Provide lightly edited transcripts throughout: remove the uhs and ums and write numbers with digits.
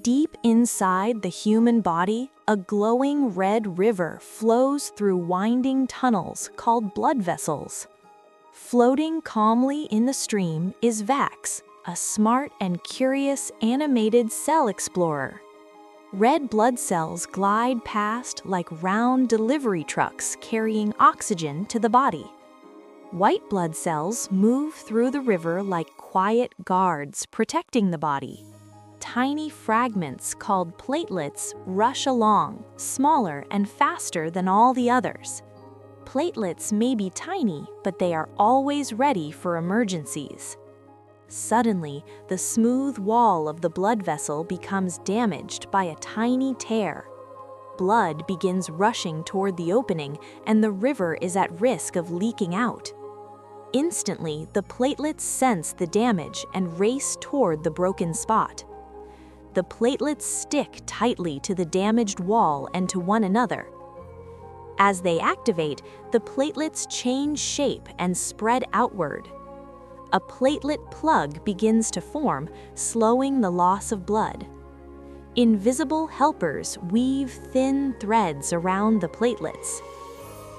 Deep inside the human body, a glowing red river flows through winding tunnels called blood vessels. Floating calmly in the stream is Vax, a smart and curious animated cell explorer. Red blood cells glide past like round delivery trucks carrying oxygen to the body. White blood cells move through the river like quiet guards protecting the body. Tiny fragments called platelets rush along, smaller and faster than all the others. Platelets may be tiny, but they are always ready for emergencies. Suddenly, the smooth wall of the blood vessel becomes damaged by a tiny tear. Blood begins rushing toward the opening, and the river is at risk of leaking out. Instantly, the platelets sense the damage and race toward the broken spot. The platelets stick tightly to the damaged wall and to one another. As they activate, the platelets change shape and spread outward. A platelet plug begins to form, slowing the loss of blood. Invisible helpers weave thin threads around the platelets.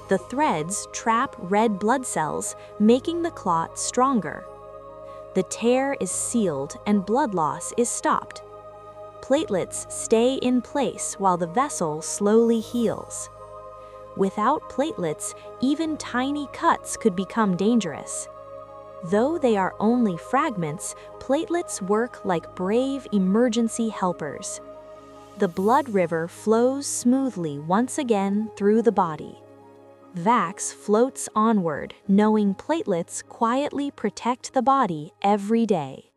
The threads trap red blood cells, making the clot stronger. The tear is sealed and blood loss is stopped. Platelets stay in place while the vessel slowly heals. Without platelets, even tiny cuts could become dangerous. Though they are only fragments, platelets work like brave emergency helpers. The blood river flows smoothly once again through the body. Vax floats onward, knowing platelets quietly protect the body every day.